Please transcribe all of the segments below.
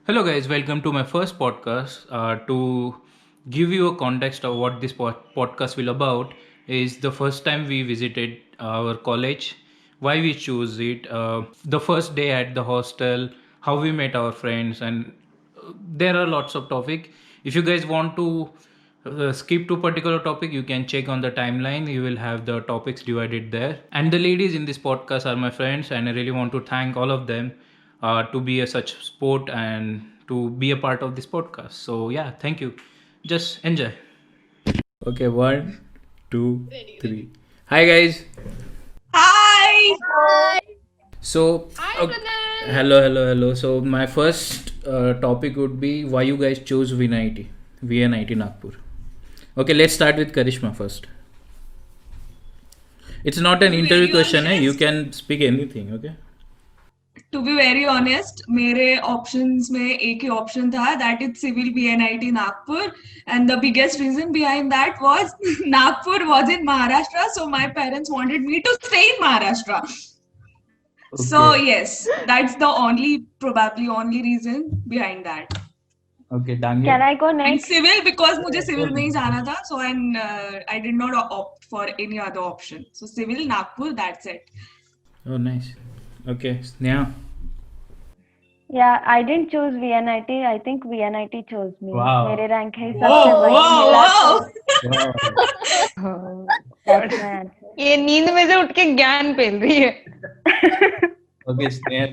Hello, guys. Welcome to my first podcast. To give you a context of what this podcast will about is the first time we visited our college, why we choose it, the first day at the hostel, how we met our friends, and there are lots of topic. If you guys want to skip to particular topic, you can check on the timeline. You will have the topics divided there. And the ladies in this podcast are my friends, and I really want to thank all of them to be a such sport and to be a part of this podcast. So yeah, thank you. Just enjoy. Okay, one, two, three. Hi guys. Hi. Hi. So hello. So my first topic would be why you guys chose VNIT Nagpur. Okay, let's start with Karishma first. It's not an To be interview very question, eh? You honest, can speak anything, okay? to be very honest, मेरे options में एक ही option था that it's civil BNIT Nagpur, and the biggest reason behind that was Nagpur was in Maharashtra, so my parents wanted me to stay in Maharashtra. So Okay. yes, that's the probably only reason behind that. Okay, Dangi. Can I go And next? civil because मुझे civil में ही जाना था, so I did not opt for any other option. So civil Nagpur, that's it. Oh, nice. Okay, Sneha. Yeah, I didn't choose VNIT. I think VNIT chose me. Wow. मेरे rank है Whoa, सबसे वही whoa, मिला whoa! तो that's my answer. ये नींद में से उठ के ज्ञान पेल रही है. Okay, Sneha.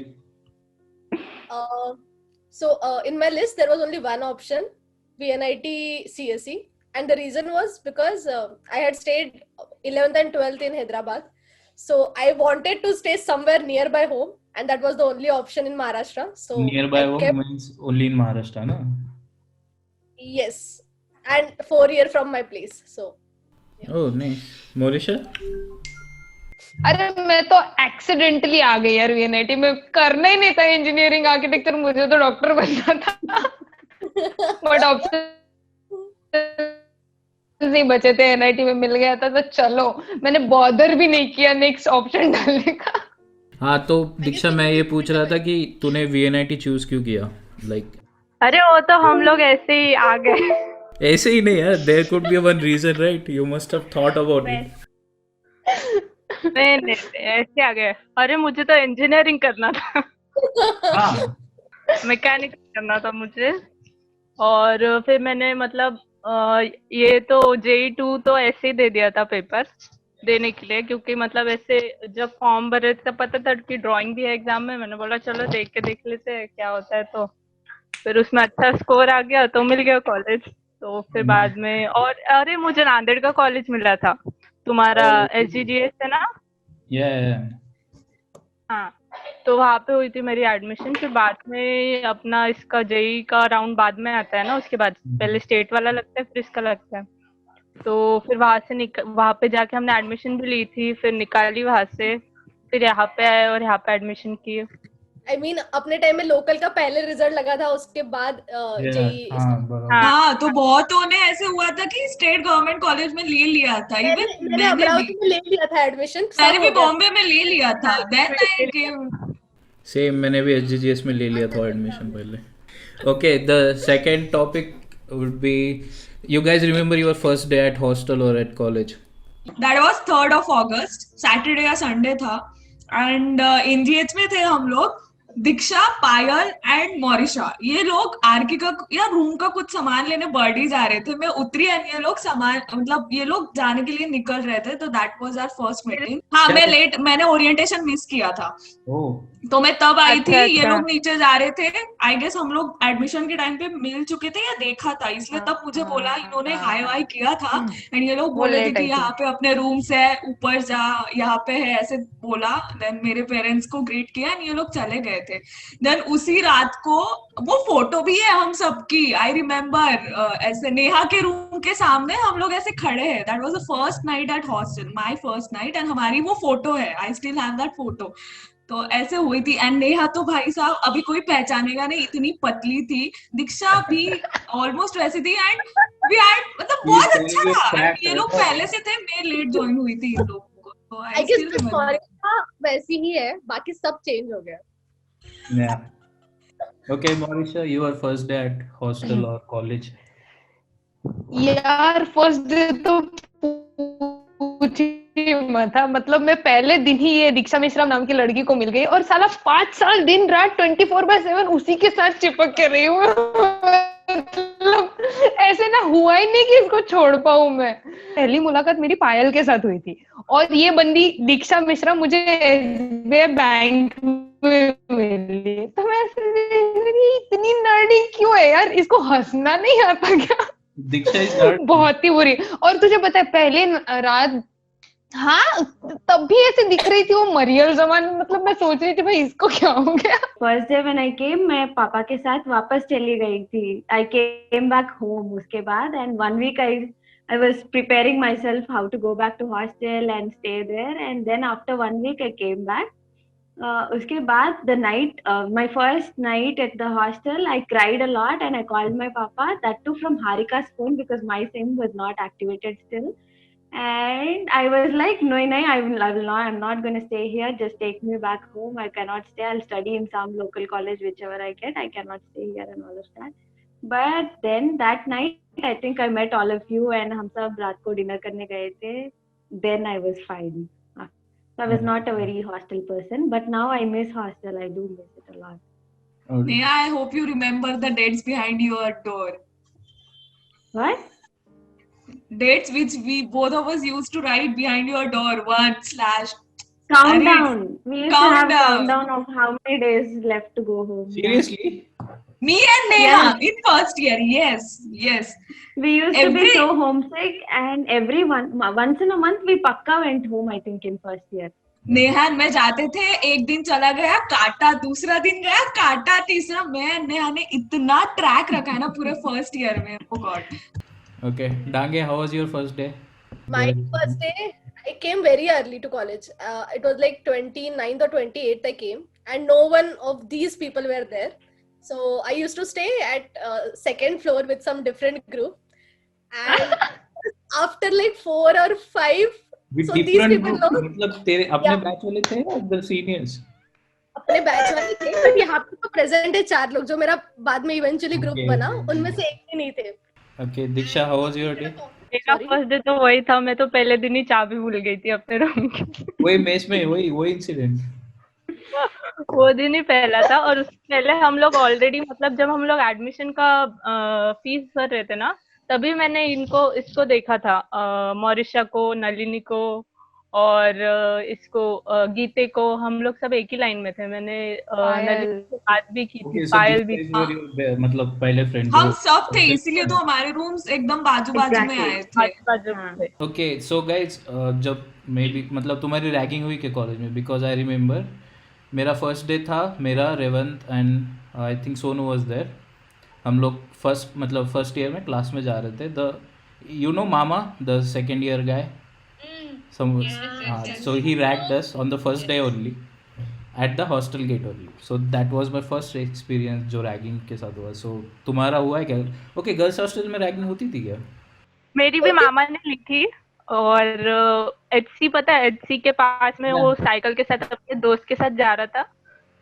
In my list, there was only one option, VNIT CSE. And the reason was because I had stayed 11th and 12th in Hyderabad. So I wanted to stay somewhere nearby home. And that was the only option in Maharashtra. So Nearby I home kept, means only in Maharashtra, no? yes. And 4 years from my place. So Oh, nice. Morisha? अरे मैं तो accidentally आ गई यार VNIT में. करना ही नहीं था engineering architecture, मुझे तो डॉक्टर बनना था. बट ऑप्शन नहीं बचे थे, एनआईटी में मिल गया था तो चलो, मैंने बॉदर भी नहीं किया नेक्स्ट ऑप्शन डालने का. हाँ, तो दीक्षा मैं ये पूछ रहा था कि तूने VNIT चूज क्यों किया? लाइक अरे वो तो हम लोग ऐसे ही आ गए. ऐसे ही नहीं यार, there could be one reason, right? You must have thought about it. नहीं ऐसे आ गए. अरे मुझे तो इंजीनियरिंग करना था, हाँ. मैकेनिक्स करना था मुझे. और फिर मैंने मतलब ये तो JE2 तो ऐसे ही दे दिया था पेपर देने के लिए, क्योंकि मतलब ऐसे जब फॉर्म भरे तब पता था कि ड्राइंग भी है एग्जाम में. मैंने बोला चलो देख लेते हैं क्या होता है. तो फिर उसमें अच्छा स्कोर आ गया तो मिल गया कॉलेज. तो फिर बाद में, और अरे मुझे नांदेड़ का कॉलेज मिला था, तुम्हारा SGGS है ना. या हाँ, तो वहाँ पे हुई थी मेरी एडमिशन. फिर बाद में अपना इसका JEE का राउंड बाद में आता है ना, उसके बाद पहले स्टेट वाला लगता है फिर इसका लगता है. तो फिर वहाँ पे जाके हमने एडमिशन भी ली थी, फिर निकाली वहाँ से, फिर यहाँ पे आए और यहाँ पे एडमिशन किए. I mean, अपने टाइम में लोकल का पहले रिजल्ट लगा था, उसके बाद JEE. हाँ, तो बहुतों ने ऐसे हुआ था कि स्टेट गवर्नमेंट कॉलेज में ले लिया था. इवन मैंने अमरावती में ले लिया था एडमिशन. मैंने भी बॉम्बे में ले लिया था. Then I came. सेम, मैंने भी SGGS में ले लिया था एडमिशन पहले. Okay, the second topic would be, you guys remember your first day at hostel or at college? That was 3rd of August, Saturday या संडे था. एंड NGH में थे हम लोग, दीक्षा, पायल एंड मोरिशा. ये लोग आरके का या रूम का कुछ सामान लेने बर्डी जा रहे थे. मैं उतरी एंड ये लोग सामान, मतलब ये लोग जाने के लिए निकल रहे थे. तो that was our first meeting. हाँ, मैंने ओरिएंटेशन मिस किया था. तो मैं तब आई थी. ये लोग नीचे जा रहे थे. आई गेस हम लोग एडमिशन के टाइम पे मिल चुके थे या देखा था, इसलिए तब मुझे बोला, इन्होंने हाई वाई किया था. एंड ये लोग बोले थे कि यहाँ पे अपने रूम से ऊपर जा, यहाँ पे है, ऐसे बोला. देन मेरे पेरेंट्स को ग्रीट किया एंड ये लोग चले गए थे. देन उसी रात को वो फोटो भी है हम सबकी. आई रिमेम्बर ऐसे नेहा के रूम के सामने हम लोग ऐसे खड़े हैं. That was the first night at hostel, my first night. And हमारी वो फोटो है, I still have that photo. तो ऐसे हुई थी. एंड नेहा तो भाई साहब अभी कोई पहचानेगा नहीं, इतनी पतली थी. दीक्षा भी ऑलमोस्ट वैसी थी. एंड मतलब बहुत अच्छा था. ये लोग पहले से थे, मैं लेट ज्वाइन हुई थी इन लोगों को. तो I guess the वैसी ही है, बाकी सब चेंज हो गया. Okay, Mauricia, your first day at hostel or college? यार फर्स्ट डे तो पूछिए मत था, मतलब मैं पहले दिन ही ये दीक्षा मिश्रा नाम की लड़की को मिल गई और साला 5 साल दिन रात 24/7 उसी के साथ चिपक के रही हूँ। मतलब ऐसे ना हुआ ही नहीं कि इसको छोड़ पाऊं मैं। पहली मुलाकात मेरी पायल के साथ हुई थी और ये बंदी दीक्षा मिश्रा मुझे एसबीआई बैंक में मिली, तो मैं ऐसे देख रही, इतनी नर्डी क्यों है यार, इसको हंसना नहीं आता क्या? Diksha is nerd. बहुत ही बुरी। और तुझे पता है पहले रात, हाँ तब भी ऐसे दिख रही थी वो मरियल जमान, मतलब मैं सोच रही थी भाई इसको क्या हो गया। फर्स्ट डे व्हेन आई केम, मैं पापा के साथ वापस चली गई थी। आई केम बैक होम उसके बाद, and 1 week I was preparing myself how to go back to hostel and stay there, and then after 1 week I came back. उसके बाद the night, my first night at the hostel, I cried a lot and I called my papa, that too from Harika's phone because my SIM was not activated still. And I was like, no, I will not, I'm not going to stay here. Just take me back home. I cannot stay. I'll study in some local college, whichever I get. I cannot stay here and all of that. But then that night, I think I met all of you and हम सब रात को dinner करने गए थे. Then I was fine. So I was not a very hostel person, but now I miss hostel. I do miss it a lot. Okay. Neha, I hope you remember the dates behind your door. What? Dates which we both of us used to write behind your door. 1/ Countdown. We used to have Countdown. countdown of how many days left to go home. Seriously? Me and Neha in first year. Yes, yes. We used to be so homesick, and once in a month we pakka went home, I think, in first year. Neha और मैं जाते थे, एक दिन चला गया काटा, दूसरा दिन गया काटा, तीसरा मैं नेहा ने इतना ट्रैक रखा है ना पूरे फर्स्ट ईयर में. Oh God. Okay. Dange, how was your first day? My first day, I came very early to college. It was like 29th or 28th I came, and no one of these people were there. So I used to stay at second floor with some different group. And after like 4 or 5, With so these different people group, know. मतलब तेरे अपने Yeah. Batch वाले थे या the seniors? अपने batch वाले थे, but यहाँ पे तो प्रेजेंट है 4 लोग जो मेरा बाद में इवेंचुअली ग्रुप Okay. बना, उनमें से एक भी नहीं थे. Okay, Diksha, how was your day? मेरा फर्स्ट डे तो वही था, मैं तो पहले दिन ही चाबी भूल गई थी अपने रूम की। वही मेस में वही इंसिडेंट. वो दिन ही पहला था, और उससे पहले हम लोग ऑलरेडी, मतलब जब हम लोग एडमिशन का फीस भर रहे थे ना, तभी मैंने इसको देखा था, मॉरिशा को, नलिनी को और इसको गीते को, हम लोग सब एक ही लाइन में थे. मैंने नलिनी से बात भी की थी, पायल भी थी, मतलब पहले फ्रेंड हम सब थे, इसीलिए तो हमारे रूम्स एकदम बाजू बाजू में आए थे. आजू-बाजू थे. ओके, सो गाइज, जब मे बी मतलब तुम्हारी रैगिंग हुई के कॉलेज में? बिकॉज आई रिमेम्बर मेरा फर्स्ट डे था, मेरा Revanth and I think Sonu was there. हम लोग फर्स्ट ईयर में क्लास में जा रहे थे. The mama, the second year guy, so he ragged us on the first day only at the hostel gate only. So that was my first experience जो ragging के साथ हुआ. So तुम्हारा हुआ है क्या? ओके, गर्ल्स हॉस्टल में ragging होती थी क्या? मेरी भी मामा ने ली थी. और एचसी, पता है एचसी के पास में वो साइकिल के साथ अपने दोस्त के साथ जा रहा था.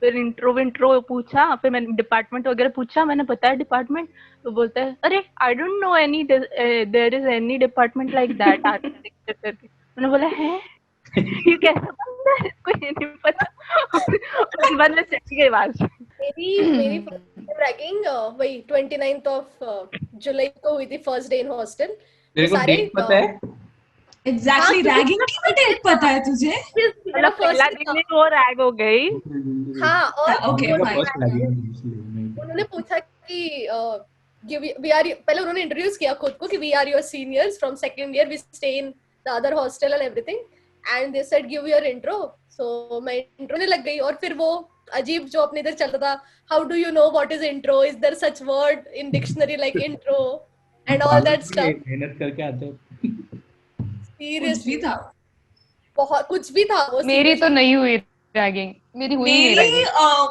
फिर इंट्रो पूछा, फिर मैंने डिपार्टमेंट वगैरह पूछा, मैंने बताया डिपार्टमेंट, तो बोलता है अरे I don't know any there is any department like that architecture करके. मैंने बोला है ये कैसा बंदा है, इसको ये नहीं पता. उसके बाद मैं चली गई बात. मेरी रैगिंग वही 29th of जुलाई को हुई थी, फर्स्ट डे इन हॉस्टल. तेरे को डेट पता है? एग्जैक्टली, रैगिंग की भी डेट पता है तुझे? मेरा पहला दिन ही वो रैग हो गई. हाँ, और Okay, उन्होंने पूछा कि पहले उन्होंने इंट्रोड्यूस किया खुद को कि we are your seniors from second year, we stay in the other hostel and everything, and they said give your intro. So मैं इंट्रो ने लग गई, और फिर वो अजीब जो अपने इधर चलता था, how do you know what is intro, is there such word in dictionary like intro and all that stuff. मेहनत करके आते हो. सीरियसली था, बहुत कुछ भी था वो. मेरी तो नहीं हुई रैगिंग, मेरी हुई नहीं रैगिंग.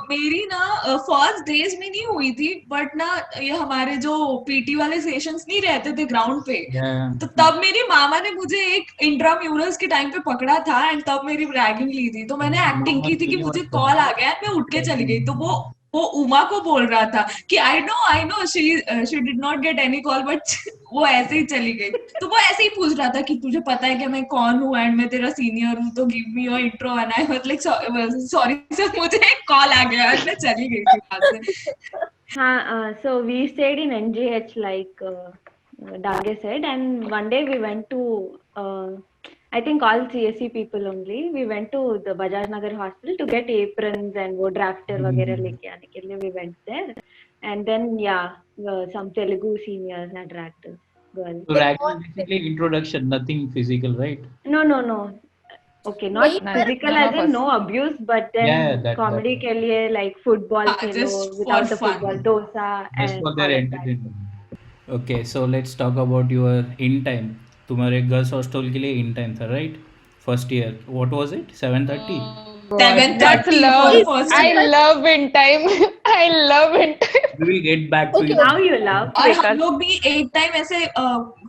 मेरी ना फर्स्ट डेज में नहीं हुई थी, बट ना ये हमारे जो पीटी वाले सेशंस नहीं रहते थे ग्राउंड पे, तो तब मेरी मामा ने मुझे एक इंट्राम्यूरल्स के टाइम पे पकड़ा था, एंड तब मेरी रैगिंग ली थी. तो मैंने एक्टिंग की थी कि मुझे कॉल आ गया, मैं उठ के चली गई. तो वो वो उमा को बोल रहा था कि I know she did not get any call but वो ऐसे ही चली गई। तो वो ऐसे ही पूछ रहा था कि तुझे पता है कि मैं कौन हूँ एंड मैं तेरा सीनियर हूँ, तो give me your intro. And I was like sorry sir, मुझे एक कॉल आ गया और मैं चली गई थी वहां से। So we stayed in NGH like Dange said, and one day we went to I think all CSE people only. We went to the Bajaj Nagar hostel to get aprons and वो drafter वगैरह लेके आने के लिए we went there, and then some Telugu seniors had dragged us, girls. So rag is basically introduction, nothing physical, right? No. Okay, not वही पर physical none as of in us. no abuse, but then Yeah, that comedy that के लिए like football हाँ, खेलो just without for the fun. football, dosa just and for all their of that. entertainment. Okay, so let's talk about your in time. तुम्हारे girls hostel के लिए in time था, right? First year. What was it? 7:30. God, 7:30 that's for love. first I year. love in time. I love in time. We will get back to Okay. you. Now you love. और Because- हम लोग भी एक time ऐसे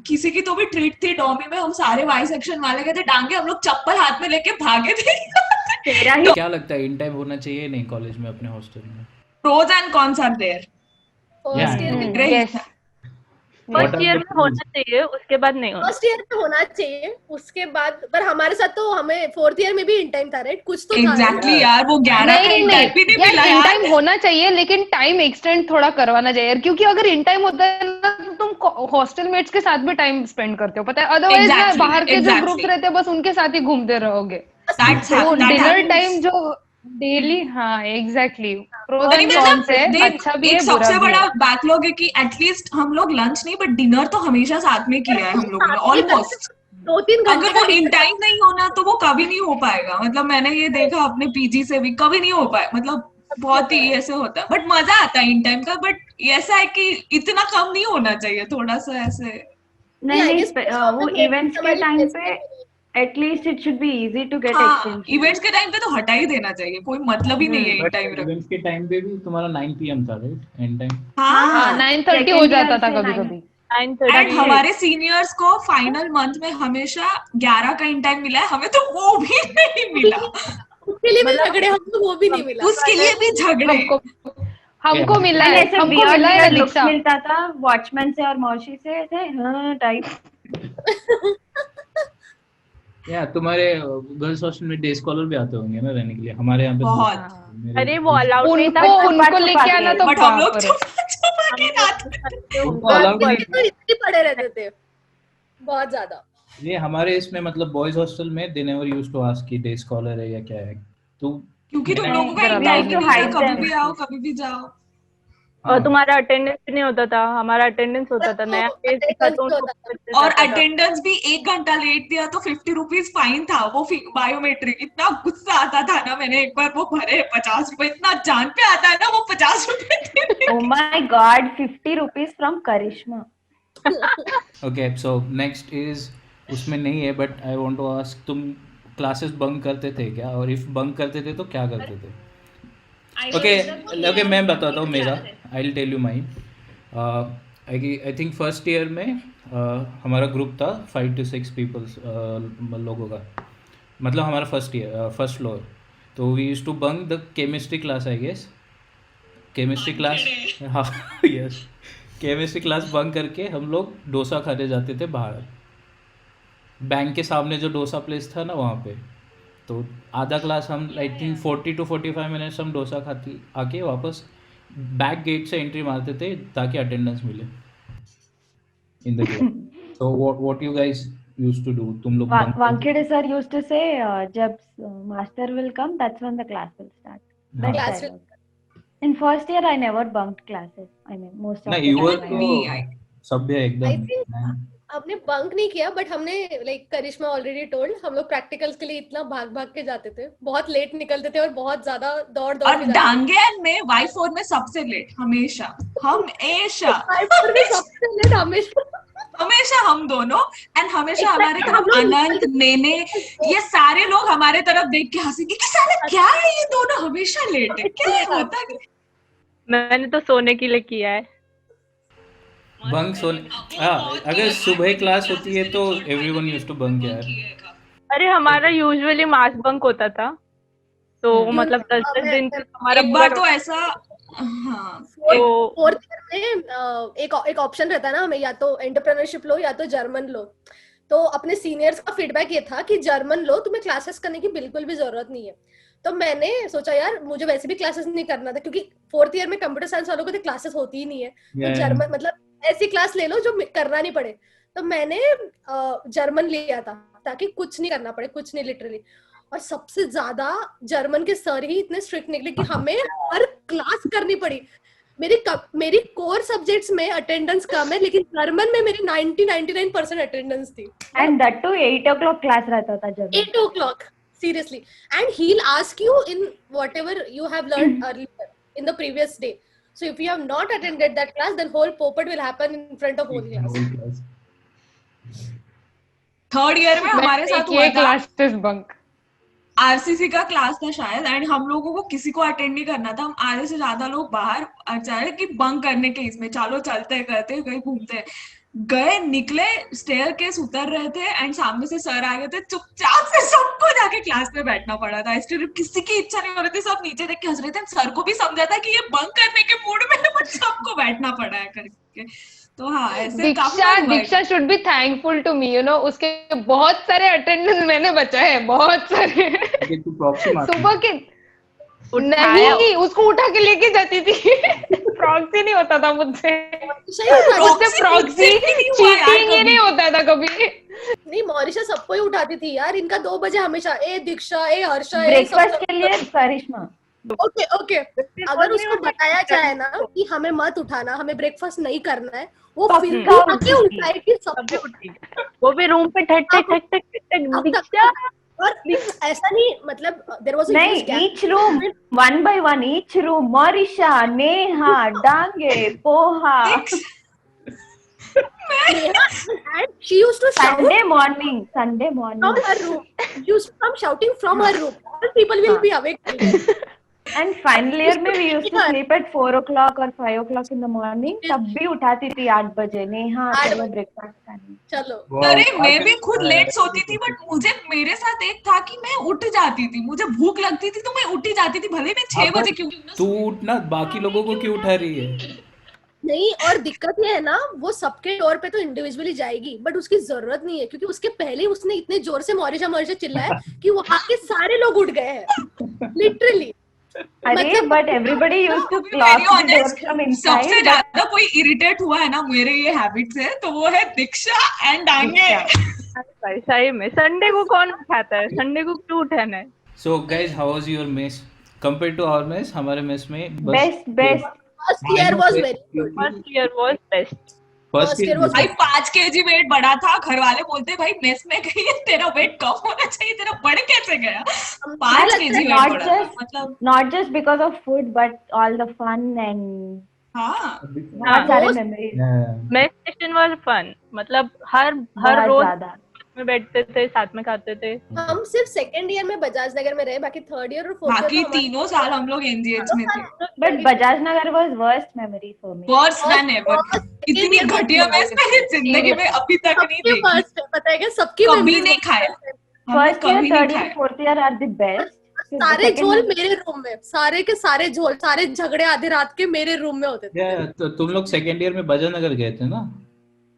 किसी की तो भी ट्रीट थी डॉमी में, हम सारे वाई सेक्शन वाले गए थे, डांगे हम लोग चप्पल हाथ में लेके भागे थे। तेरा ही क्या लगता है इन टाइम होना चाहिए नहीं कॉलेज में अपने हॉस्टल में? Pros and cons are there. First year में Great. Yes. First are year the में होना चाहिए, उसके बाद नहीं होना। फर्स्ट ईयर में होना चाहिए, उसके बाद पर हमारे साथ तो हमें फोर्थ ईयर में भी इन टाइम था, राइट? कुछ तो था। एग्जैक्टली यार, वो 11 का नहीं इन टाइम भी नहीं यार, मिला इन यार। टाइम होना चाहिए लेकिन टाइम एक्सटेंड थोड़ा करवाना चाहिए यार, क्योंकि अगर इन टाइम होता है ना तो तुम हॉस्टल मेट्स के साथ भी टाइम स्पेंड करते हो, पता है? अदरवाइज ना Exactly, बाहर के जो exactly. ग्रुप्स रहते हैं बस उनके साथ ही घूमते रहोगे। That's तो that डिनर happens. टाइम जो डेली, हाँ एग्जैक्टली, प्रोज नहीं एंड मतलब कॉन्स है, देख, अच्छा भी एक है बुरा सबसे भी बड़ा है। बैकलॉग है कि एटलीस्ट हम लोग लंच नहीं बट डिनर तो हमेशा साथ में किया है हम लोगों ने ऑलमोस्ट। 2-3 घंटे अगर वो इन टाइम नहीं होना तो वो कभी नहीं हो पाएगा। मतलब मैंने ये देखा अपने पीजी से भी, कभी नहीं हो पाए। मतलब बहुत ही ऐसे होता है, बट मजा आता है इन टाइम का। बट ऐसा है कि इतना कम नहीं होना चाहिए, थोड़ा सा ऐसे। नहीं I नहीं guess वो हमारी इवेंट्स के टाइम पे at least it should be easy to get हाँ, एक्सटेंशन। इवेंट्स के टाइम पे तो हटा ही देना चाहिए, कोई मतलब ही नहीं है इन बट टाइम रख। इवेंट्स के टाइम पे भी तुम्हारा 9 PM था, राइट? एंड टाइम हाँ, 9:30 हो जाता था कभी कभी। 9:30 एंड हमारे सीनियर्स को फाइनल मंथ में हमेशा 11 का इन टाइम मिला है, हमें तो वो भी नहीं मिला। उसके लिए भी झगड़े, हमको वो भी नहीं मिला। उसके लिए भी झगड़े। हमको मिला है, ऐसे हमको weird मिला है weird looks दीक्षा। मिलता था वॉचमैन से और मौसी से ऐसे हाँ टाइप। या तुम्हारे गर्ल्स हॉस्टल में डे स्कॉलर भी आते होंगे ना रहने के लिए? हमारे यहाँ पे बहुत। अरे वो अलाउड नहीं था। उनको लेके आना तो बट हम लोग बाप रे। छुपा के आते। उनको अलाउड रात नहीं के तो इतने पड़े रहते थे, बहुत ज्यादा। ये हमारे इसमें मतलब बॉयज हॉस्टल में they never used to ask कि डे स्कॉलर है या क्या है। तो क्योंकि तुम मेरा- लोगों का They're इंडिया allowed की to नहीं है, hide कभी them. भी आओ कभी भी जाओ। और तुम्हारा अटेंडेंस भी नहीं होता था, हमारा अटेंडेंस होता था। नया केस था तो उनको पता चल और जाता था। अटेंडेंस भी 1 घंटा लेट दिया तो 50 रुपीज फाइन था। वो बायोमेट्रिक, इतना गुस्सा आता था ना। मैंने एक बार वो भरे 50 रुपए, इतना जान पे आता है ना वो 50 रुपए। Oh my God, 50 rupees from Karishma. Okay, so next is, उसमें नहीं है but I want to ask, तुम क्लासेस बंक करते थे क्या? और इफ बंक करते थे तो क्या करते थे? ओके, मैं बताता हूँ मेरा। I will tell you mine. I think first year में हमारा ग्रुप था 5 to 6 पीपल्स लोगों का। मतलब हमारा फर्स्ट फ्लोर। तो we used to bunk the chemistry class, I guess. Chemistry class, हाँ यस, केमिस्ट्री क्लास बंक करके हम लोग डोसा खाने जाते थे बाहर। बैंक के सामने जो डोसा प्लेस था ना वहाँ पे। तो आधा क्लास हम आई थिंक 40 to 45 मिनट्स हम डोसा खाते आके वापस बैक गेट से एंट्री मारते थे ताकि अटेंडेंस मिले in the class. So what you guys used to do? तुम लोग bunk करते Vankede sir used to say, "जब master will come, that's when the class will start." हाँ। That Class dialogue. In first year, I never bunked classes. I mean, most of ना the you time. Were I I- तो सभ्य I एकदम। think हमने bunk नहीं किया, but हमने like करिश्मा already told, हम लोग प्रैक्टिकल्स के लिए इतना भाग भाग के जाते थे, बहुत लेट निकलते थे और बहुत ज्यादा दौड़ दौड़ और के जाते थे। डांगे में Y4 में सबसे लेट, हमेशा हमेशा I4 में सबसे लेट हमेशा। हमेशा हम दोनों। एंड हमेशा हमारे Exactly, तरफ हम लोग- अनंत, नेने, ये सारे लोग हमारे तरफ देख के हंसेंगे कि साले क्या है ये दोनों हमेशा लेट है, क्या है होता है? मैंने तो सोने के लिए किया है। बंक अगर सुबह क्लास होती है तो एवरीवन यूज्ड टू बंक यार। अरे हमारा यूजुअली मास बंक होता था, तो मतलब 10 दिन तक हमारा एक बार पूरा तो ऐसा हाँ तो फोर्थ ईयर में एक ऑप्शन रहता है ना, हमें या तो एंटरप्रेन्योरशिप लो या तो जर्मन लो। तो अपने सीनियर्स का फीडबैक ये था कि जर्मन लो, तुम्हें क्लासेस करने की बिल्कुल भी जरूरत नहीं है। तो मैंने सोचा यार मुझे वैसे भी क्लासेस नहीं करना था, क्योंकि फोर्थ ईयर में कंप्यूटर साइंस वालों को तो क्लासेस होती ही नहीं है, तो जर्मन मतलब ऐसी क्लास ले लो जो करना नहीं पड़े। तो मैंने जर्मन लिया था ताकि कुछ नहीं करना पड़े, कुछ नहीं लिटरली। और सबसे ज्यादा जर्मन के सर ही इतने स्ट्रिक्ट निकले कि हमें हर क्लास करनी पड़ी। मेरी कोर सब्जेक्ट्स में अटेंडेंस कम है, लेकिन जर्मन में मेरी 99% अटेंडेंस थी। And that to 8 o'clock class रहता था जब 8 o'clock, seriously. And he'll ask you in whatever you have learned earlier in the previous day. So if you have not attended that class, then whole popet will happen in front of whole class. Third year में हमारे साथ हुआ था, classes bunk. RCC का class था शायद, and हम लोगों को किसी को अटेंड नहीं करना था। हम आधे से ज्यादा लोग बाहर अचानक कि बंक करने के इसमें चलो चलते करते कहीं घूमते गए, निकले, स्टेयर केस उतर रहे थे एंड सामने से सर आ गए थे, चुपचाप से सबको जाके क्लास में बैठना पड़ा था। इसलिए किसी की इच्छा नहीं हो रही थी, सब नीचे देख के हंस रहे थे। सर को भी समझा था कि ये बंक करने के मूड में है, बट सबको बैठना पड़ा है करके। तो हाँ, ऐसे काफी बार हुआ है। Diksha should be thankful to me, you know, उसके बहुत सारे अटेंडेंस मैंने बचाए हैं, बहुत सारे। सुबह के नहीं, उसको उठा के लेके जाती थी। प्रॉक्सी नहीं होता था मुझसे, प्रॉक्सी चीटिंग ही नहीं होता था कभी। नहीं, मॉरिशा सबको ही उठाती थी यार। इनका 2 बजे हमेशा ए दीक्षा, ए हर्षा, ब्रेकफास्ट के लिए करिश्मा। ओके अगर उसको बताया जाए ना कि हमें मत उठाना, हमें ब्रेकफास्ट नहीं करना है, वो फिर भी आके उठाएगी सबको। वो भी रूम पे ठक ठक ठक ठक ठक दीक्षा। और ऐसा नहीं, मतलब देयर वाज नहीं, each room, one by one, each room, Morisha, Neha, Dange, Poha. And she used to shout Sunday morning from her room. She used to come shouting from her room. All people will be awake. And final year में we used to sleep at 4 o'clock or 5 o'clock in the morning. तब भी उठाती थी 8 बजे, नेहा चलो breakfast करने। चलो। अरे मैं भी खुद लेट सोती थी, बट मुझे मेरे साथ एक था कि मैं उठ जाती थी, मुझे भूख लगती थी तो मैं उठ ही जाती थी, भले मैं 6 बजे क्यों। तू उठना, बाकी लोगों को क्यों उठा रही है? नहीं, और दिक्कत ये है ना, वो सबके डोर पे तो इंडिविजुअली जाएगी, बट उसकी जरूरत नहीं है, क्योंकि उसके पहले ही उसने इतने जोर से मॉरिशा मॉरिशा चिल्लाया कि वहां के सारे लोग उठ गए हैं लिटरली। अरे but everybody used to clock the door from inside. सबसे ज्यादा कोई इरिटेट हुआ है ना मेरे ये हैबिट से, तो वो है दीक्षा एंड डांगे। सही में संडे को कौन उठाता है? संडे को क्यों उठाना है? So guys, how was your mess compared to our mess? हमारे mess में best First year was very good. First year was best. First year was भाई 5 kg वेट बढ़ा था, घर वाले बोलते भाई मेस में गई है, तेरा वेट कम होना चाहिए, तेरा बढ़ कैसे गया? 5 kg वेट not बढ़ा था, just मतलब not just because of food but all the fun and हाँ बहुत सारे memories। Mess session was fun. मतलब हर बहुत रोज ज्यादा। में बैठते थे, साथ में खाते थे। हम सिर्फ सेकंड ईयर में बजाज नगर में रहे, बाकी थर्ड ईयर और फोर्थ बाकी तीनों साल हम लोग एनजीएच में थे। But Bajaj Nagar was worst memory for me। Worse than ever. इतनी घटिया मेस मैंने जिंदगी में अभी तक नहीं देखी, पता है क्या, सबकी कभी memories नहीं खाया। First year, कभी third नहीं year, खाया। fourth year are the best। सारे झोल मेरे रूम में, सारे के सारे झोल, सारे झगड़े आधी रात के मेरे रूम में होते थे। तो तुम लोग सेकेंड ईयर में बजाज नगर गए थे ना?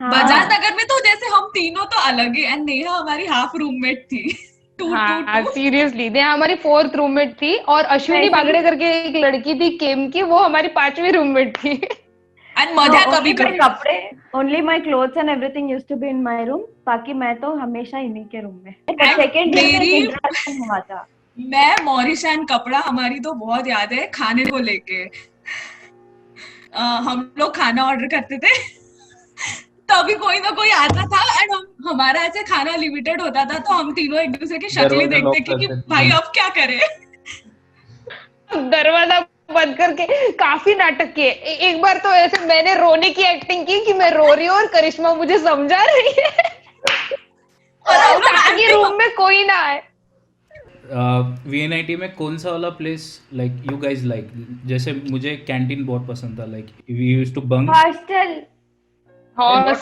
बजाज नगर में तो जैसे हम तीनों तो अलग ही, एंड नेहा हमारी हाफ रूममेट थी। हाँ सीरियसली, नेहा हमारी 4th रूममेट थी, और अश्विनी बागड़े करके एक लड़की थी केम की, वो हमारी 5वीं रूममेट थी। एंड मजा कभी कभी। कपड़े, only my clothes and everything used to be in my room। बाकी मैं तो हमेशा इन्हीं के रूम में। सेकंड ईयर में इंटरेक्शन हुआ था। मैं मॉरिशा एंड कपड़ा, हमारी तो बहुत याद है खाने को लेके। हम लोग खाना ऑर्डर करते थे, तभी कोई ना कोई आता था, एंड हमारा ऐसे खाना लिमिटेड होता था, तो हम तीनों एक दूसरे की शक्लें देखते कि भाई अब क्या करें। दरवाजा बंद करके काफी नाटक किए। एक बार तो ऐसे मैंने रोने की एक्टिंग की कि मैं रो रही हूँ और करिश्मा मुझे समझा रही है, और ताकि रूम में कोई ना आए। VNIT में कौन सा वाला place like you guys like? जैसे मुझे कैंटीन बहुत पसंद था, like we used to bunk hostel first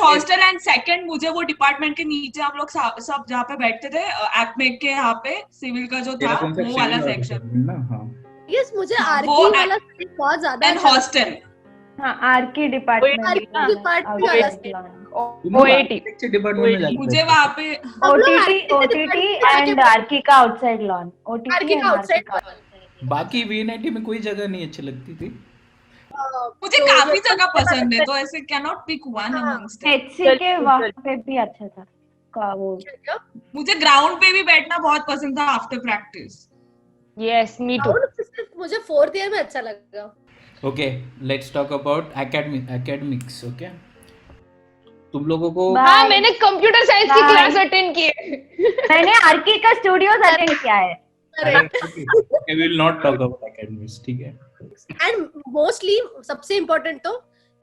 hostel and second मुझे वो डिपार्टमेंट के नीचे हम लोग सब जहाँ पे बैठते थे, एपमेक के यहाँ पे सिविल का जो था वो वाला सेक्शन। गेस मुझे वो आरकी वाला subject बहुत ज्यादा एंड अच्छा लगता हॉस्टल हाँ आरकी डिपार्टमेंट आरकी डिपार्टमेंट वाला subject। OAT डिपार्टमेंट में जाते मुझे वहाँ पे हम लोग OTT RK के department में जाके एंड आरकी का आउटसाइड लॉन OTT आरकी एंड का आरकी आउटसाइड का बाकी V90 में कोई जगह नहीं अच्छी लगती थी। मुझे काफी जगह पसंद है, तो ऐसे can not pick one amongst. HC के वहाँ पे भी अच्छा था का वो मुझे ग्राउंड पे भी बैठना बहुत पसंद था after practice. Yes me too मुझे 4th ईयर में अच्छा लगा। Okay let's talk about academics. Okay तुम लोगों को हाँ मैंने कंप्यूटर साइंस की Bye. क्लास अटेंड की है। मैंने आरकी का स्टूडियोज अटेंड किया है। We will not talk about academics, ठीक है। एंड मोस्टली सबसे इम्पोर्टेंट तो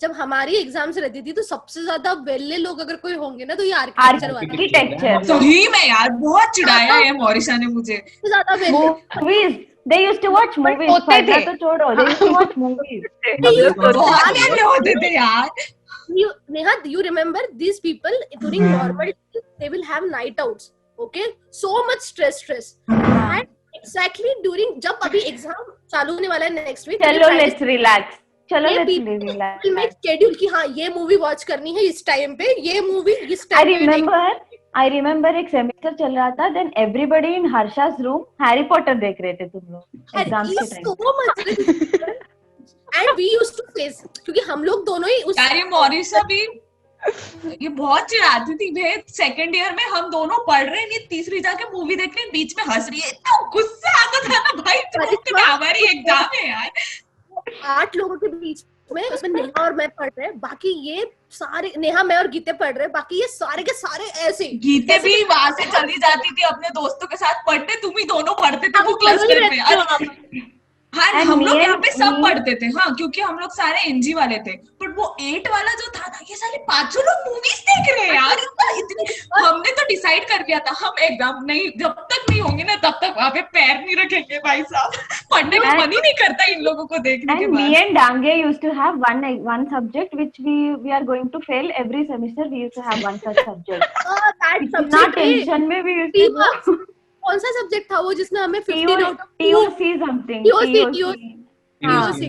जब हमारी एग्जाम्स रहती थी तो सबसे ज्यादा वेले लोग अगर कोई होंगे ना तो ये आर्किटेक्चर वाले आर्किटेक्चर सही में यार बहुत चिढ़ाया है मॉरिशा ने मुझे। सबसे ज्यादा वेले movies they used to watch movies होते थे। तो छोड़ो they used to watch movies बहुत वेले होते थे यार। Neha, do you remember these people during normal days, they will have night outs, okay? So much stress. And exactly during जब अभी एग्जाम चालू होने वाला है नेक्स्ट वीक, चलो लेट्स रिलैक्स चलो ये let's people relax will make schedule कि हाँ ये मूवी वॉच करनी है इस टाइम पे, ये मूवी इस I टाइम पे remember एक सेमेस्टर चल रहा था then everybody in हर्षा's room Harry Potter देख रहे थे तुम लोग एग्जाम्स के time so much and we used to face क्योंकि हम लोग दोनों ही उस यार ये मॉरिशा भी ये बहुत चिढ़ाती थी भाई। सेकंड ईयर में हम दोनों पढ़ रहे हैं, ये तीसरी जाके मूवी देख रहे हैं, बीच में हंस रही है। इतना गुस्सा आता था ना भाई, तो हमारी एग्जाम है यार। 8 लोगों के बीच में उसमें नेहा और मैं पढ़ रहे हैं, बाकी ये सारे नेहा मैं और गीते पढ़ रहे हैं, बाकी ये सारे के सारे ऐसे गीते भी वहां से चली जाती थी अपने दोस्तों के साथ पढ़ते, तुम ही दोनों पढ़ते थे वो क्लस्टर में। हाँ And हम लोग me यहाँ and पे सब me- पढ़ते थे, हाँ क्योंकि हम लोग सारे एनजी वाले थे। बट वो 8 वाला जो था ना, ये साले 5 लोग मूवीज देख रहे हैं यार। इतनी हमने तो डिसाइड कर लिया था हम एग्जाम नहीं, जब तक नहीं होंगे ना तब तक वहां पे पैर नहीं रखेंगे भाई साहब। पढ़ने का मन ही नहीं करता इन लोगों को देखने के And me बाद। and Dange used to have one subject which we are going to fail every semester. We used to have one such subject. that इतना subject टेंशन में we used to go. कौन सा subject था वो जिसमें हमें 15 out of TOC something. TOC.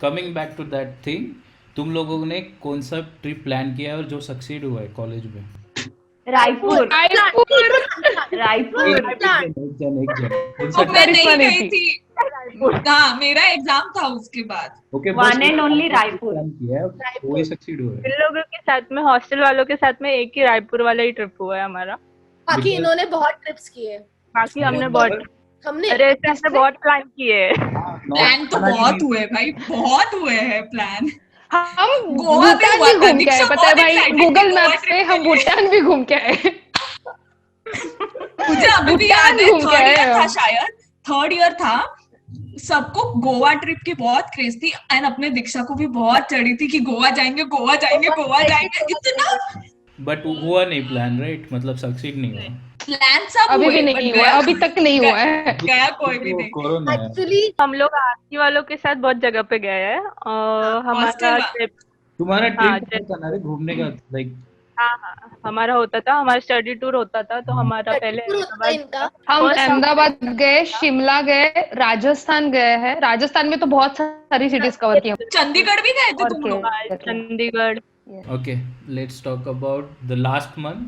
Coming back to that thing, तुम लोगों ने कौन सा ट्रिप प्लान किया है और जो सक्सीड हुआ है कॉलेज में? रायपुर एक जन और मैं नहीं funny गई थी। हाँ मेरा एग्जाम था उसके बाद। Okay One and only Raipur. Plan किया है, वही सक्सीड हुआ है। इन लोगों के साथ में हॉस्टल वालों के साथ में एक ही रायपुर वाला ही ट्रिप हुआ है हमारा। बाकी इन्होंने बहुत ट्रिप्स किए, बाकी हमने बहुत हमने अरे ऐसे बहुत प्लान किए हैं। प्लान तो बहुत हुए भाई, बहुत हुए हैं प्लान। हम गोवा भी भूटान हुआ भी था, घूम के आए, दीक्षा पता है बहुत भाई excited गूगल थी मैप गोवा पे trip हम के लिए। भूटान भी घूम के आए। मुझे अभी भी याद है, घूम के 3rd आए ईयर था हम। शायद, 3rd ईयर था, सबको गोवा ट्रिप की बहुत क्रेज थी एंड अपने दीक्षा को भी बहुत चढ़ी थी कि गोवा जाएंगे गोवा जाएंगे गोवा जाएंगे। इतना बट हुआ नहीं प्लान, राइट? मतलब सक्सीड नहीं हुआ। प्लान सब अभी हुए, भी but नहीं हुआ, गया- अभी तक नहीं हुआ है। गया कोई भी तो नहीं। कोरोना है। एक्चुअली हम लोग आरती वालों के साथ बहुत जगह पे गए हैं और हमारा hostel ट्रिप तुम्हारा हाँ, ट्रिप था ना रे घूमने का, लाइक हाँ हमारा होता था, हमारा स्टडी टूर होता था, तो हमारा पहले होता है इनका। हम First अहमदाबाद गए, शिमला गए, राजस्थान गए हैं। राजस्थान में तो बहुत सारी सिटीज कवर की हैं। चंडीगढ़ भी गए थे और तुम लोग? के- Chandigarh. Okay let's talk about the last month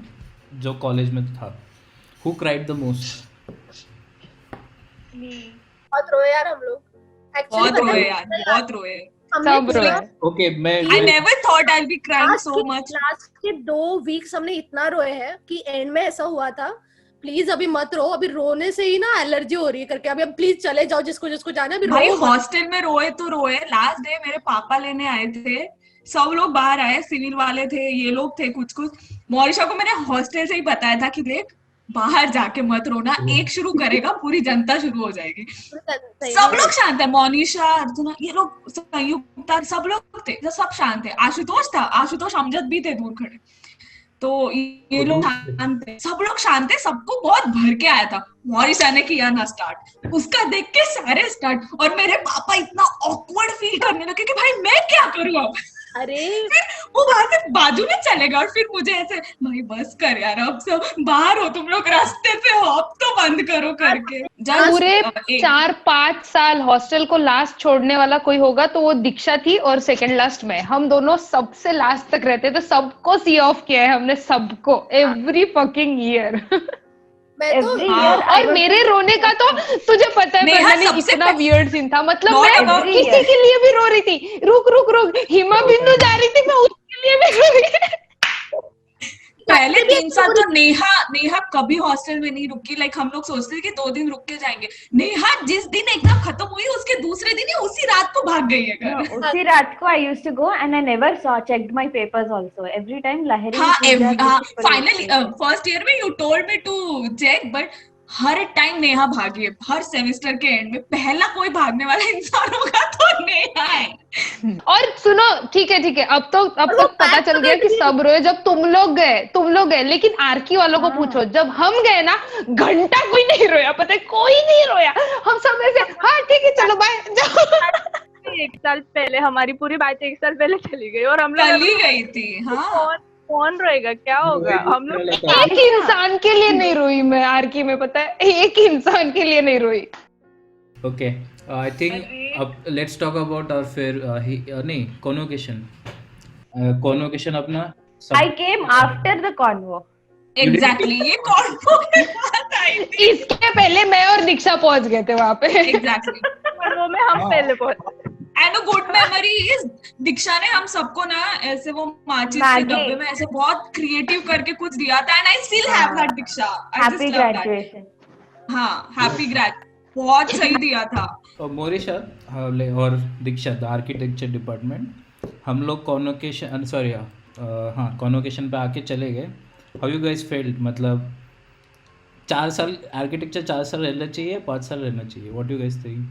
जो कॉलेज में था। Who cried the most? बहुत रोए यार हम लोग। बहुत Actually, रोए यार, बहुत रोए। हमने सब पूरा रोए। ओके मैं I never thought I'll be crying last so much. के 2 वीक्स हमने इतना रोए हैं कि एंड में ऐसा हुआ था, प्लीज अभी मत रो, अभी रोने से ही ना एलर्जी हो रही है करके, अभी अब प्लीज चले जाओ जिसको जिसको जाना है, अभी भाई रो मत। हॉस्टल में रोए तो रोए। लास्ट डे मेरे पापा लेने आए थे, सब लोग बाहर आए, सिविल वाले थे, ये लोग थे कुछ कुछ। मॉरिशा को मैंने हॉस्टल से ही बताया था कि देख बाहर जाके मत रोना, एक शुरू करेगा पूरी जनता शुरू हो जाएगी। सही सब में। लोग शांत है, मोनिशा, अर्जुना, ये लोग संयुक्ता, सब लोग थे, सब शांत थे। आशुतोष था, आशुतोष अमजद भी थे दूर खड़े। तो ये लोग शांत थे, सब लोग शांत थे, सबको बहुत भर के आया था। मॉरिशा ने किया ना स्टार्ट, उसका देख के सारे स्टार्ट, और मेरे पापा इतना ऑकवर्ड फील करने लगे कि भाई मैं क्या करूं अब। अरे वो वहां से बाजू में चलेगा और फिर मुझे ऐसे भाई बस कर यार, अब सब बाहर हो तुम लोग, रास्ते पे हो, अब तो बंद करो करके। Just, पूरे एक 4-5 साल हॉस्टल को लास्ट छोड़ने वाला कोई होगा तो वो दीक्षा थी और सेकंड लास्ट में। हम दोनों सबसे लास्ट तक रहते थे, सबको सी ऑफ किया है हमने, सबको, एवरी फकिंग ईयर। मैं तो Every हाँ, year I और was मेरे the रोने का तो तुझे पता है नेहा मैंने सबसे इतना वियर्ड सीन था, मतलब Not मैं about किसी year. के लिए भी रो रही थी, रुक रुक रुक, हिमा बिंदु जा रही थी, मैं उसके लिए भी रो रही थी। पहले भी 3 साल ऐसे तो नेहा कभी हॉस्टल में नहीं रुकी। लाइक हम लोग सोचते थे कि 2 दिन रुक के जाएंगे। नेहा जिस दिन एकदम खत्म हुई उसके दूसरे दिन ही उसी रात को भाग गई है No, घर। उसी रात को I used to go and I never checked my papers also. Every time Lahiri हाँ, Pooja, हाँ, this people finally used to check. First year में you told me to check, but हर टाइम नेहा भागी है। हर सेमेस्टर के and में पहला कोई भागने वाला इंसान होगा तो नेहा है। और सुनो, ठीक है, अब और वो तक पता back चल to गया the कि dream। सब रोए जब तुम लोग गए, लेकिन आरकी वालों को हाँ। पूछो, जब हम गए ना, घंटा कोई नहीं रोया, पता है, कोई नहीं रोया। हम सब ऐसे, हाँ ठीक है चलो बाय, जाओ। 1 साल पहले हमारी पूरी बैच 1 साल पहले चली गई और हम लोग चली गई थी। हाँ, कौन रहेगा, क्या होगा? हम लोग एक इंसान के लिए नहीं रोई मैं आरकी में, पता है, एक इंसान के लिए नहीं रोई। ओके, आई थिंक अब लेट्स टॉक अबाउट और फिर नहीं, कॉन्वोकेशन अपना I came after the convo. Exactly ये कौन बात आई थी। इसके पहले मैं और दीक्षा पहुंच गए थे वहां पे। एग्जैक्टली, वो में हम पहले पहुंचे। And a good memory is Diksha ने हम सबको ना ऐसे वो माचिस के Maggie. डब्बे में ऐसे बहुत क्रिएटिव करके कुछ दिया था, and I still have that Diksha. I just Happy love that. graduation. हाँ, हैप्पी ग्रेड, बहुत सही दिया था। और मोरिशा और दीक्षा द आर्किटेक्चर डिपार्टमेंट, हम लोग कॉन्वोकेशन कॉन्वोकेशन पे आके चले गए। How you guys felt? मतलब 4 साल आर्किटेक्चर 4 साल रहना चाहिए, 5 साल रहना चाहिए? What you guys think?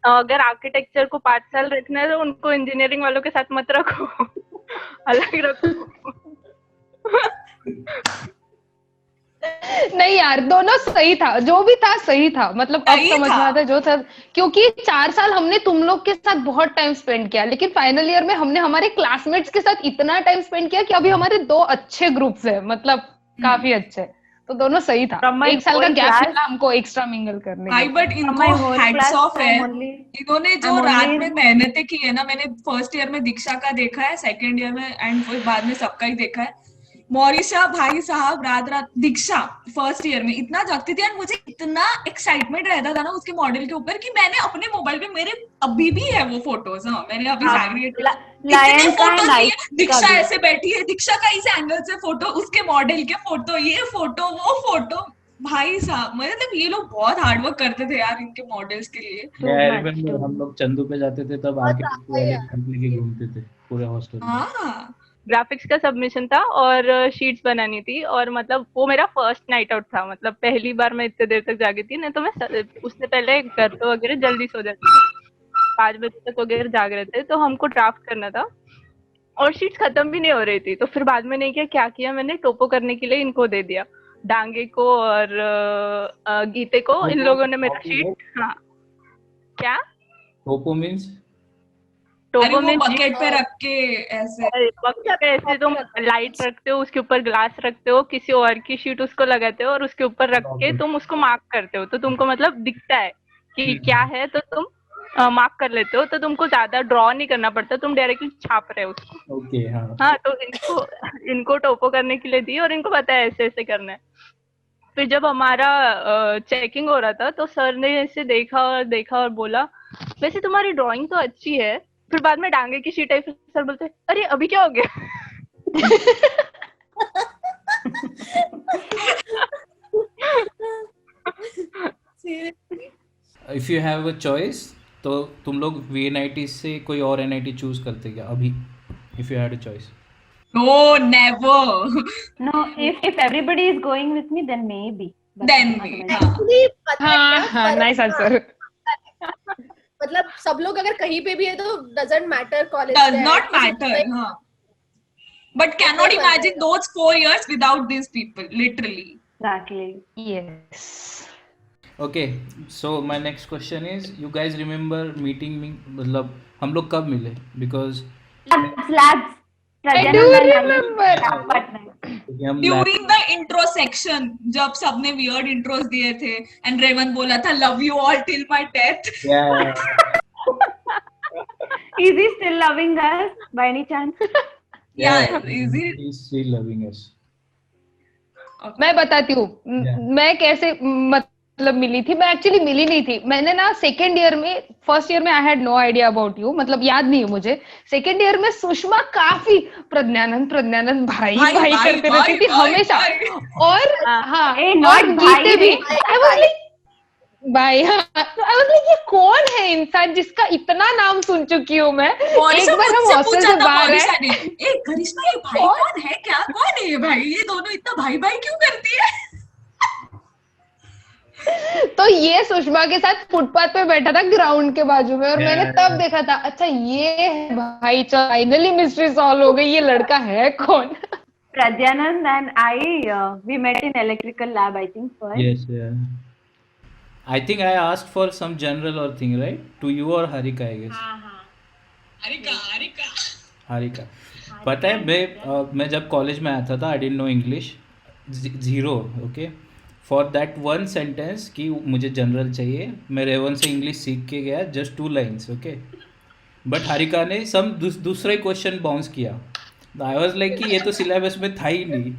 अगर आर्किटेक्चर को 5 साल रखना है तो उनको इंजीनियरिंग वालों के साथ मत रखो, अलग रखो। नहीं यार, दोनों सही था, जो भी था सही था, मतलब अब सही समझ में था। आता है जो था, क्योंकि 4 साल हमने तुम लोग के साथ बहुत टाइम स्पेंड किया, लेकिन फाइनल ईयर में हमने हमारे क्लासमेट्स के साथ इतना टाइम स्पेंड किया कि अभी हमारे 2 अच्छे ग्रुप्स हैं, मतलब काफी अच्छे। तो दोनों सही था। From my 1 साल का whole गैप class- मिला हमको एक्स्ट्रा मिंगल करने भाई के। बट From इनको my whole hats class, of है। इन्होंने जो I'm रात only- में मेहनतें की है ना, मैंने फर्स्ट ईयर में दीक्षा का देखा है, सेकंड ईयर में एंड फिर बाद में सबका ही देखा है। मोरिशा भाई साहब रात दीक्षा फर्स्ट ईयर में इतना जगती थी, एंड मुझे इतना एक्साइटमेंट रहता था ना उसके मॉडल के ऊपर कि मैंने अपने मोबाइल पे, मेरे अभी भी है वो फोटोज। हाँ, मैंने अभी Lion का फोटोज and लिए। Ice का दीक्षा भी। ऐसे बैठी है, दीक्षा का इस एंगल से फोटो, उसके मॉडल के फोटो, ये फोटो वो फोटो। भाई साहब, मतलब ये लोग बहुत हार्ड वर्क करते थे यार इनके मॉडल्स के लिए। Too आई much, रिमेंबर too हम लोग चंदू पे जाते थे तब आर्किटेक्चर वाले घर लेके घूमते थे पूरे हॉस्टल में। हाँ, ग्राफिक्स का सबमिशन था और शीट्स बनानी थी, और मतलब वो मेरा फर्स्ट नाइट आउट था, मतलब पहली बार मैं इतने देर तक जागी थी। नहीं तो मैं उससे पहले घर पे वगैरह जल्दी सो जाती थी, 5 बजे तक वगैरह जाग रहे थे। तो हमको ड्राफ्ट करना था और शीट्स खत्म भी नहीं हो रही थी। तो फिर बाद में नहीं क्या किया मैंने, टोपो करने के लिए इनको दे दिया, डांगे को और गीते को। इन लोगों ने मेरा शीट, हाँ क्या टोपो मींस? अरे टोपो वो में बकेट पे रख के ऐसे। बकेट पे ऐसे तुम लाइट रखते हो, उसके ऊपर ग्लास रखते हो, किसी और की शीट उसको लगाते हो और उसके ऊपर रख के तुम उसको मार्क करते हो, तो तुमको मतलब दिखता है कि क्या है, तो तुम मार्क कर लेते हो। तो तुमको ज्यादा ड्रॉ नहीं करना पड़ता, तुम डायरेक्टली छाप रहे हो उसको। ओके, हाँ। हाँ, तो इनको टोपो करने के लिए दी और इनको पता है ऐसे ऐसे करना है। फिर जब हमारा चेकिंग हो रहा था तो सर ने ऐसे देखा और बोला, वैसे तुम्हारी ड्राइंग तो अच्छी है। फिर बाद में डांगे की शीट आई, फिर सर बोलते, अरे अभी क्या हो गया? If you have a choice तो तुम लोग VNIT से कोई और NIT चूज करते क्या अभी, if you had a choice? No, never. No, if everybody is going with me, then maybe. But Then not me, when- हाँ. Actually, पता है हाँ क्या? हाँ, नाइस आंसर। मतलब सब लोग अगर कहीं पे भी है तो doesn't matter college Does not matter. हाँ. But cannot नहीं imagine पड़ेगा। those 4 years without these people, literally. Exactly. Yes. Okay, so my next question is, you guys remember meeting me? मतलब हम लोग कब मिले? Because Labs. I do Prajanand and remember. lab partners. क्योंकि हम during the intro section जब सबने weird intros दिए थे एंड रेवंत बोला था love you all till my death. Is he still loving us by any chance? Yeah, is it? He's still loving us. मैं बताती हूँ Yeah. मैं कैसे मतलब मिली थी. मैं एक्चुअली मिली नहीं थी. मैंने ना सेकेंड ईयर में, फर्स्ट ईयर में I had no idea about you, मतलब याद नहीं है मुझे. सेकेंड ईयर में सुषमा काफी प्रज्ञानंद भाई करते रहती थी हमेशा. और हाँ, Hey, और not गीते भाई भी. रे. आई वाज लाइक भाई, हाँ, आई वाज लाइक ये कौन है इंसान जिसका इतना नाम सुन चुकी हूँ मैं. एक बार हम हॉस्टल से बाहर आए. ए करिश्मा ये भाई कौन है क्या कौन है ये भाई ये दोनों इतना भाई भाई क्यों करती है. तो ये सुषमा के साथ फुटपाथ पे बैठा था ग्राउंड के बाजू में, और Yeah. मैंने तब देखा था अच्छा ये है भाई. फाइनली मिस्ट्री सॉल्व हो गई, ये लड़का है कौन. Prajanand and I, we met in electrical lab, I think, first. Yes, yeah. I think I asked for some general or thing, right? To you or Harika, I guess. Harika. पता है मैं जब कॉलेज में आया था I didn't know English, zero. Okay, for that one sentence कि मुझे general चाहिए, मैं रेवन से इंग्लिश सीख के गया, just 2 lines. Okay, but Harika ने सम दूसरा क्वेश्चन बाउंस किया. आई वाज लाइक कि ये तो सिलेबस में था ही नहीं,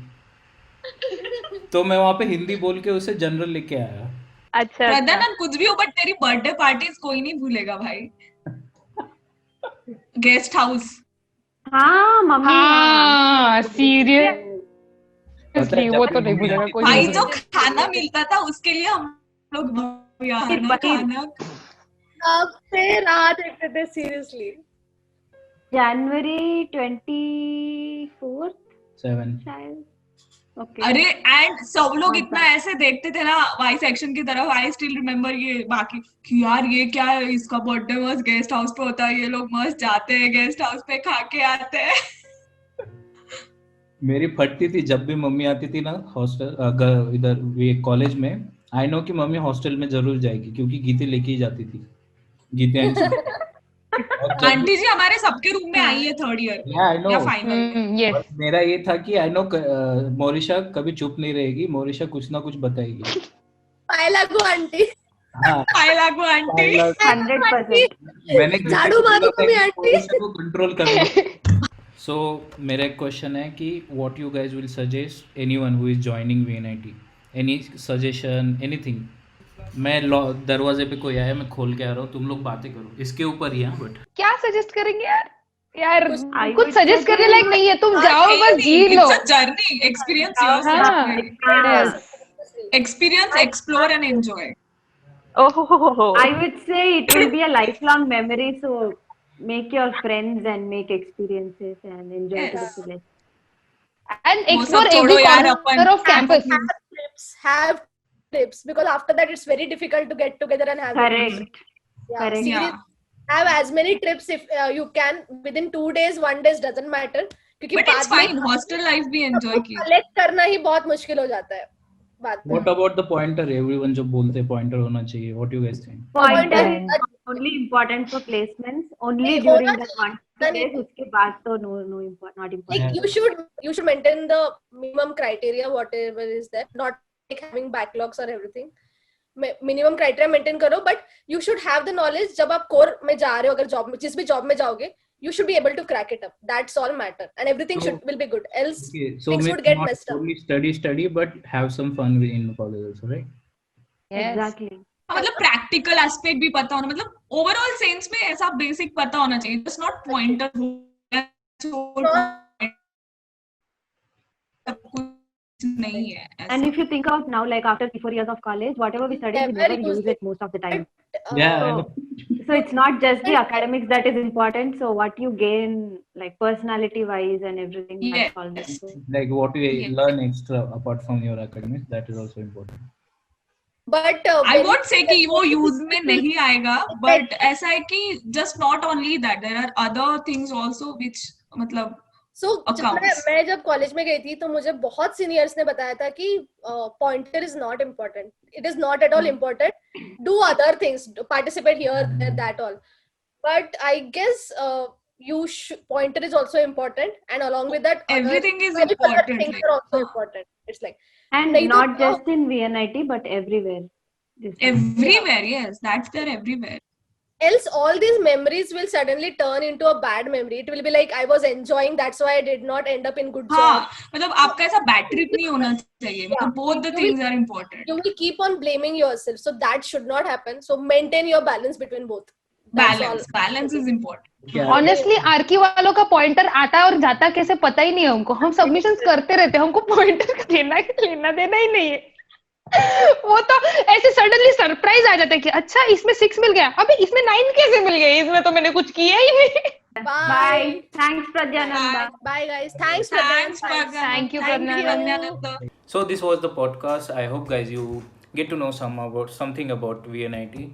तो मैं वहाँ पे हिंदी बोल के उसे जनरल लेके आया. अच्छा. प्रज्ञानंद कुछ भी हो बट तेरी बर्थडे पार्टीज कोई नहीं भूलेगा भाई. Guest house. हाँ मम्मी. हाँ सीरियस, पता है, वो जब तो नहीं मम्मी भूलेगा आती कोई. भाई नहीं जो भूलेगा. खाना मिलता था उसके लिए हम लोग यार खाना अब से राह देखते थे सीरियसली. January 24th 7. शायद. Okay. अरे एंड सब लोग इतना ऐसे देखते थे ना वाई सेक्शन की तरफ. आई स्टिल रिमेम्बर ये बाकी कि यार ये क्या है, इसका बर्थडे मस्त गेस्ट हाउस पे होता है, ये लोग मस्त जाते हैं गेस्ट हाउस पे खा के आते हैं. मेरी फटती थी जब भी मम्मी आती थी ना हॉस्टल इधर ये कॉलेज में. आई नो कि मम्मी हॉस्टल में जरूर जाएगी क्योंकि गीते लेके ही जाती थी. गीते and सुमन. और जब आंटी जी हमारे सबके रूम में आई है third year Yeah, I know. या फाइनल. यस. और मेरा ये था कि आई नो मोरिशा कभी चुप नहीं रहेगी, मोरिशा कुछ ना कुछ बताएगी. पाए लागू आंटी. हाँ, पाए लागू आंटी. 100%. मैंने गीते झाड़ू को मारो बोला था मम्मी कि आंटी. मोरिशा को कंट्रोल कर लो. सो मेरा एक क्वेश्चन है कि what you guys will suggest anyone who is joining VNIT, any suggestion, anything. मैं दरवाजे पे कोई आया, मैं खोल के आ रहा हूँ, तुम लोग बातें करो इसके ऊपर ही. हाँ, बट क्या सजेस्ट करेंगे यार I कुछ would सजेस्ट करने suggest- लायक नहीं है. तुम जाओ बस जी लो. It's a journey. Experience हाँ. yourself. Experience, explore and enjoy. Oh. I would say it will be a lifelong memory, so make your friends and make experiences and enjoy to the Yes. fullest. And वो explore सब every छोड़ो यार, corner of campus. Have trips because after that it's very difficult to get together and have trips. Correct. Yeah, Correct. seriously, Yeah. have as many trips if you can within 2 days, 1 day doesn't matter. क्योंकि But it's fine. Hostel life भी enjoy की. Collect करना ही बहुत मुश्किल हो जाता है बाद में. What about the pointer? Everyone जो बोलते हैं पॉइंटर होना चाहिए. What you guys think? Pointer Pointer is only important for placements. Only नहीं, during होना the 1 चाहिए. days. उसके बाद तो no not Like important. you should maintain the minimum criteria whatever is there, not like having backlogs or everything. Minimum criteria maintain करो, but you should have the knowledge. जब आप core में जा रहे हो, अगर job में जिस भी job में जाओगे, you should be able to crack it up. That's all matter, and everything will be good. Else Okay, so things maybe would get not messed up. only study, but have some fun in college also, right? Yes. Exactly. मतलब practical aspect भी पता होना, मतलब overall sense में ऐसा basic पता होना चाहिए. जस्ट नॉट पॉइंटर नहीं है. And if you think out now, like after 3-4 years of college, whatever we study, we Never never use use it most of the time. Yeah, I So, know. so it's not just the academics that is important. So what you gain, like personality-wise and everything, Yes. that's all that. So, Like what we Yes. learn extra apart from your academics, that is also important. But I won't say कि वो use में नहीं आएगा, but ऐसा है कि just not only that, there are other things also which मतलब so Accounts. मैं जब कॉलेज में गई थी तो मुझे बहुत सीनियर्स ने बताया था कि pointer is not important. It is not at all important. Do other things, participate here there that all. But I guess pointer is also important, and along with that, Everything is 5 other important, things like, are also हाँ. important. It's like And नहीं तो not just in VNIT, but everywhere. This is- Everywhere, yes, that's there everywhere. else all these memories will suddenly turn into a bad memory. It will be like I was enjoying, that's why I did not end up in good job. हाँ, मतलब आपका ऐसा bad trip नहीं होना चाहिए, मतलब both the You things will- are important. You will keep on blaming yourself, so that should not happen. So maintain your balance between both. That's all. Balance is important. क्या honestly आरकी वालों का pointer आता और जाता कैसे पता ही नहीं है हमको. हम सबमिशंस करते रहते हैं, हमको पॉइंटर का लेना देना ही नहीं है. वो तो ऐसे सडनली सरप्राइज आ जाता है कि अच्छा इसमें 6 मिल गया, अबे इसमें 9 कैसे मिल गए, इसमें तो मैंने कुछ किया ही नहीं. Bye. Thanks, Pradyananda. Bye guys. Thanks, Thanks, Pradhan. Pradhan. Thank you, Thank you, Pradhan. Pradhan. So this was the podcast. I hope guys you get to know something about VNIT.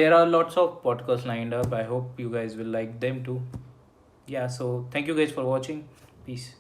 There are lots of podcasts lined up. I hope you guys will like them too. Yeah, so thank you guys for watching. Peace.